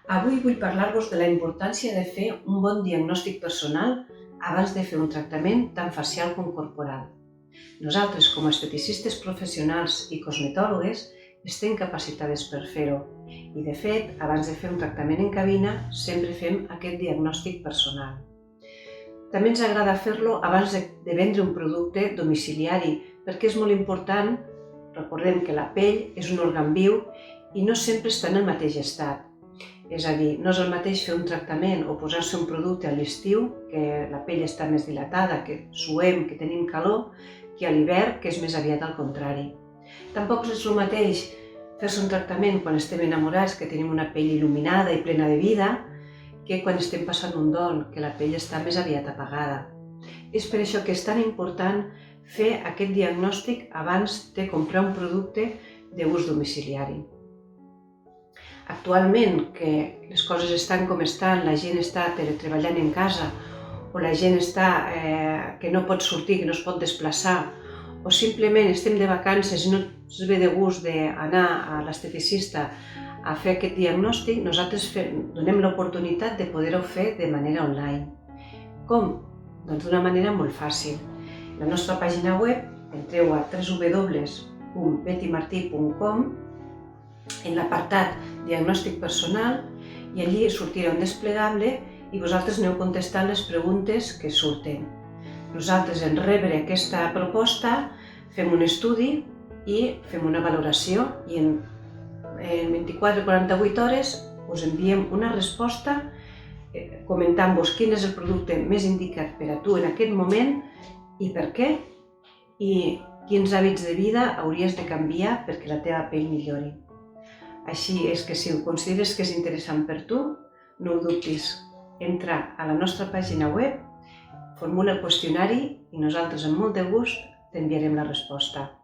Avui vull parlar-vos de la importància de fer un bon diagnòstic personal abans de fer un tractament tant facial com corporal. Nosaltres, com a esteticistes professionals i cosmetòlogues, estem capacitades per fer-ho i, de fet, abans de fer un tractament en cabina, sempre fem aquest diagnòstic personal. També ens agrada fer-lo abans de vendre un producte domiciliari, perquè és molt important. Recordem que la pell és un òrgan viu i no sempre està en el mateix estat. És a dir, no és el mateix fer un tractament o posar-se un producte a l'estiu, que la pell està més dilatada, que suem, que tenim calor, que a l'hivern, que és més aviat al contrari. Tampoc és el mateix fer-se un tractament quan estem enamorats, que tenim una pell il·luminada i plena de vida, que quan estem passant un dol, que la pell està més aviat apagada. És per això que és tan important fer aquest diagnòstic abans de comprar un producte d'ús domiciliari. Actualment, que les coses estan com estan, la gent està teletreballant en casa, o la gent que no pot sortir, que no es pot desplaçar, o simplement estem de vacances i no ens ve de gust d'anar a l'esteticista a fer aquest diagnòstic, nosaltres donem l'oportunitat de poder-ho fer de manera online. Com? Doncs d'una manera molt fàcil. A la nostra pàgina web entreu a www.bettymarti.com, en l'apartat diagnòstic personal, i allí sortirà un desplegable i vosaltres aneu contestant les preguntes que surten. Nosaltres, en rebre aquesta proposta, fem un estudi i fem una valoració i en 24 o 48 hores us enviem una resposta comentant-vos quin és el producte més indicat per a tu en aquest moment i per què, i quins hàbits de vida hauries de canviar perquè la teva pell millori. Així és que si ho consideres que és interessant per tu, no ho dubtis. Entra a la nostra pàgina web, formula el qüestionari i nosaltres amb molt de gust t'enviarem la resposta.